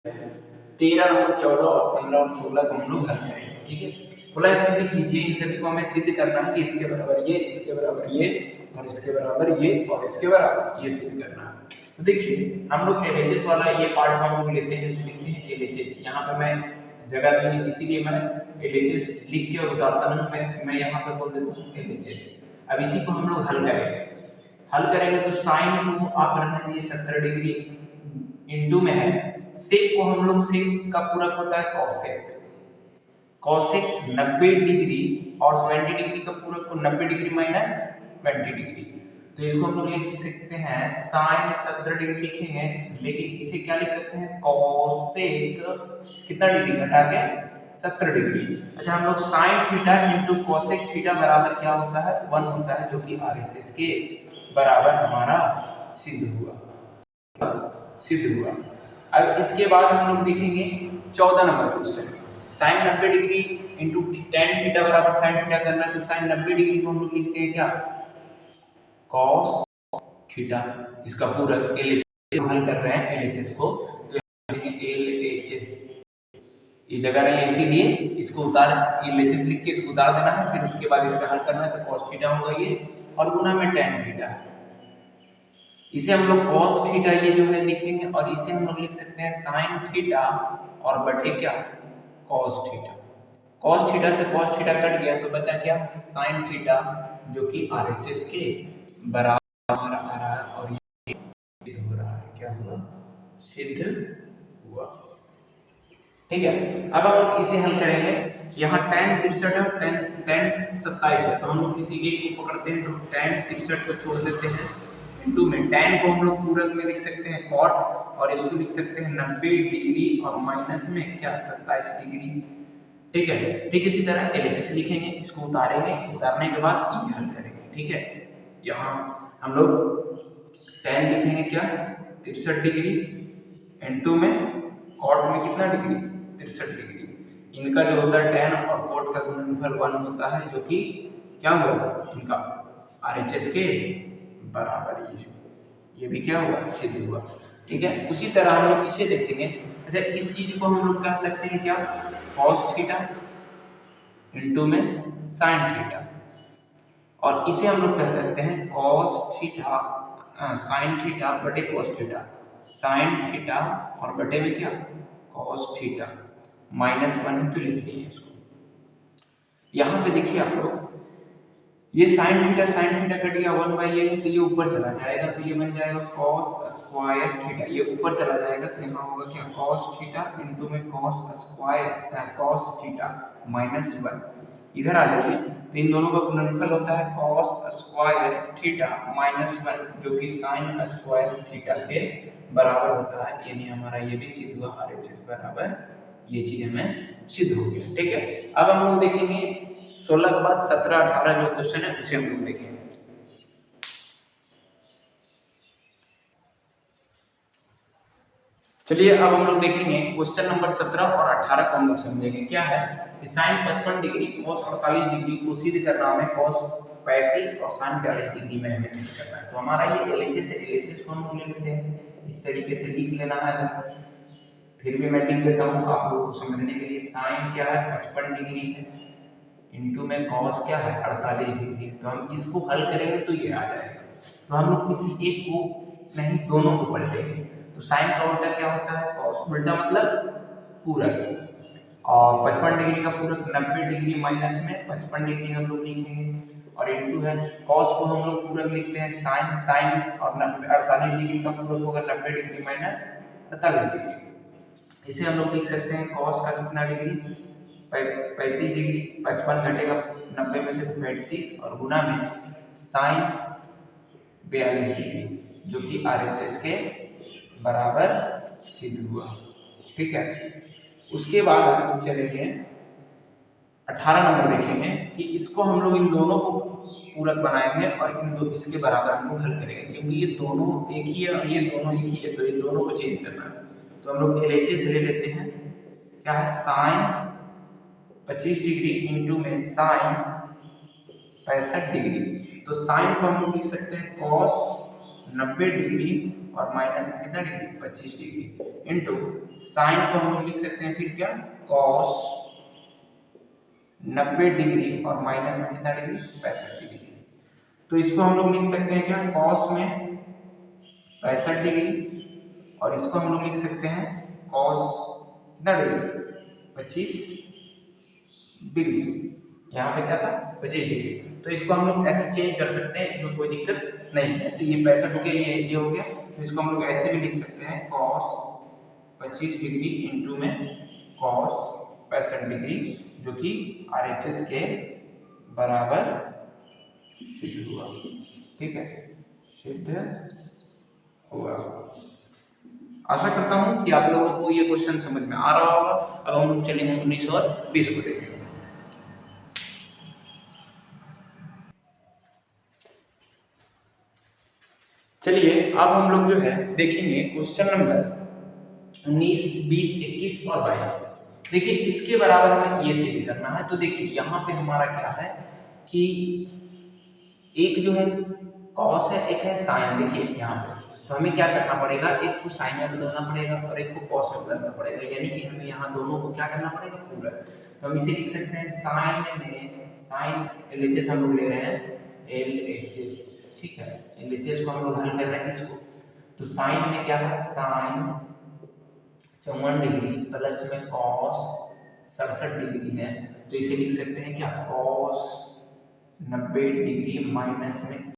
13 number 14 और 15 और 16 को हम लोग हल करेंगे। ठीक है, बोला सिद्ध कीजिए, इन सभी को हमें सिद्ध करना है कि इसके बराबर ये, इसके बराबर ये और इसके बराबर ये और इसके बराबर ये सिद्ध करना है। तो देखिए हम लोग एलएचएस वाला ये पार्ट हम लोग लेते हैं, तो लिखते हैं एलएचएस। यहाँ पे मैं जगह दी है इसीलिए मैं एलएचएस लिख के और उतारता हूँ, मैं यहाँ पे बोल देता हूँ एलएचएस। अब इसी को हम लोग हल करेंगे। हल करेंगे तो साइन को आप रहने दीजिए 70 डिग्री इंटू में है, सेक को हम लोग सेक का पूरक होता है कॉसेक, कॉसेक 90 डिग्री और 20 डिग्री का पूरक को 90 डिग्री माइनस 20 डिग्री, तो इसको हम लोग लिख सकते हैं साइन 70 डिग्री लिखेंगे, लेकिन इसे क्या लिख सकते हैं कॉसेक कितना डिग्री घटा के 70 डिग्री। अच्छा, हम लोग sine theta into cosec theta बराबर क्या होता है 1 होता है, जो कि आरएचएस के बराबर हमारा सिद्ध हुआ, सिद्ध हुआ। अब इसके बाद हम लोग देखेंगे 14 number question, sine 90 degree into tan theta बराबर साइन थीटा करना है, तो साइन 90 डिग्री को हम लोग लिखते हैं क्या कॉस थीटा, इसका पूरक एलएचएस हल कर रहे हैं एलएचएस को, तो एलएचएस ये जगह नहीं है इसीलिए इसको उतार एलएचएस लिख के इसको उतार देना है, फिर उसके बाद इसका हल करना है, तो कॉस थीटा होगा ये और गुना में टेन थीटा, इसे हम लोग cos थीटा ये जो है लिखेंगे और इसे हम लोग लिख सकते हैं sin थीटा और बटे क्या cos थीटा। cos थीटा से cos थीटा कट गया तो बचा क्या sin थीटा, जो कि RHS के बराबर आ रहा है और ये सिद्ध हो रहा है, क्या हुआ सिद्ध हुआ। ठीक है, अब हम लोग इसे हल करेंगे। यहाँ tan 63 है, tan 27 है, तो हम लोग किसी एक को पकड़ते हैं, तो tan 63 को छोड़ देते हैं इंटू में tan को हम लोग पूरक में लिख सकते हैं cot और इसको लिख सकते हैं 90 डिग्री और माइनस में क्या 27 डिग्री। ठीक है, ठीक इसी तरह एलएचएस लिखेंगे, इसको उतारेंगे, उतारने के बाद ये हल करेंगे। ठीक है, यहाँ हम लोग tan लिखेंगे क्या 63 डिग्री इंटू में cot में कितना डिग्री 63 डिग्री, इनका जो होता है tan और cot का गुणनफल 1 होता है, जो कि क्या हुआ इनका आरएचएस के बराबर ये भी क्या हुआ सिद्ध हुआ। ठीक है, उसी तरह हम लोग इसे देखेंगे। अच्छा, इस चीज को हम लोग कह सकते हैं क्या cos थीटा इंटू में sin थीटा, और इसे हम लोग कह सकते हैं cos थीटा sin थीटा बटे cos थीटा, sin थीटा और बटे में क्या cos थीटा -1 है तो लिख लिए इसको। यहाँ पे देखिए आप लोग ये sin थीटा कट गया 1/a है, तो ये ऊपर चला जाएगा, तो ये बन जाएगा cos स्क्वायर थीटा, ये ऊपर चला जाएगा तो यहाँ होगा क्या cos थीटा इंटू में cos स्क्वायर cos थीटा -1, इधर आ जाइए तो इन दोनों का गुणनफल होता है cos स्क्वायर थीटा -1, जो कि sin स्क्वायर थीटा के बराबर होता है, यानी हमारा ये भी सिद्ध हुआ आरएचएस बराबर ये चीज हमें सिद्ध हो गया। ठीक है, अब हम लोग देखेंगे 16 के बाद 17 18 जो क्वेश्चन है उसे हम लोग देखेंगे। चलिए अब हम लोग देखेंगे क्वेश्चन नंबर 17 और 18 को हम लोग समझेंगे। क्या है sin 55 डिग्री cos 48 डिग्री को सिद्ध करना हमें cos 35 और sin 42 डिग्री में हमें सिद्ध करना है। तो हमारा ये एलएचएस है, एलएचएस को हम लोग ले लेते हैं, इस तरीके से लिख लेना है, फिर भी मैं लिख देता हूँ आप लोगों को समझने के लिए। sin क्या है 55 डिग्री है इंटू में cos क्या है 48 डिग्री है, तो हम इसको हल करेंगे तो ये आ जाएगा, तो हम लोग किसी एक को नहीं दोनों को पलटेंगे, तो साइन का उल्टा क्या होता है cos, उल्टा मतलब पूरक, और 55 डिग्री का पूरक 90 डिग्री माइनस में 55 डिग्री हम लोग लिखेंगे, और इंटू है cos को हम लोग पूरक लिखते हैं साइन, साइन और 48 डिग्री का पूरक होगा 90 डिग्री माइनस 48 डिग्री, इसे हम लोग लिख सकते हैं cos का कितना डिग्री 35 डिग्री, 55 घटेगा 90 में से 35 और गुना में साइन 42 डिग्री, जो कि आरएचएस के बराबर सिद्ध हुआ। ठीक है, उसके बाद हम लोग चलेंगे 18 नंबर देखेंगे कि इसको हम लोग इन दोनों को पूरक बनाएंगे और इन दो इसके बराबर हम लोग हल करेंगे, क्योंकि ये दोनों एक ही है और ये दोनों एक ही है, तो ये दोनों को चेंज करना है, तो हम लोग एलएचएस ले लेते हैं। क्या है साइन 25 डिग्री इंटू में साइन 65 डिग्री, तो साइन को हम लोग लिख सकते हैं cos 90 डिग्री और माइनस कितना डिग्री 25 डिग्री, इंटू साइन को हम लोग लिख सकते हैं फिर क्या, कॉस 90 डिग्री और माइनस में कितना डिग्री, 65 डिग्री। तो इसको हम लोग लिख सकते हैं क्या, कॉस में 65 डिग्री और इसको हम लोग लिख सकते हैं कॉस कितना डिग्री, 25 डिग्री। यहाँ पे क्या था, 25 डिग्री। तो इसको हम लोग ऐसे चेंज कर सकते हैं, इसमें कोई दिक्कत नहीं है। तो ये 65 हो गया, ये हो गया। तो इसको हम लोग ऐसे भी लिख सकते हैं, कॉस 25 डिग्री इंटू में कॉस 65 डिग्री, जो कि RHS के बराबर सिद्ध हुआ। ठीक है, सिद्ध हुआ। आशा करता हूं कि आप लोगों को ये क्वेश्चन समझ में आ रहा होगा। अब हम लोग चलेंगे 19 और 20 को देखेंगे। चलिए अब हम लोग जो है देखेंगे क्वेश्चन नंबर 19, 20, 21 और 22। देखिए इसके बराबर हमें ये सिद्ध करना है। तो देखिए यहाँ पे हमारा क्या है कि एक जो है कॉस है, एक है साइन। देखिए यहाँ पे तो हमें क्या करना पड़ेगा, एक को साइन में बदलना पड़ेगा और एक को कॉस में बदलना पड़ेगा, यानी कि हमें यहाँ दोनों को क्या करना पड़ेगा, पूरा। तो हम इसे लिख सकते हैं साइन में, साइन LHS हम लोग ले रहे हैं, LHS। ठीक है, LHS को हम लोग हल कर रहे हैं इसको। तो साइन में क्या है, साइन 54 डिग्री प्लस में कॉस 67 डिग्री है। तो इसे लिख सकते हैं क्या, कॉस 90 डिग्री माइनस में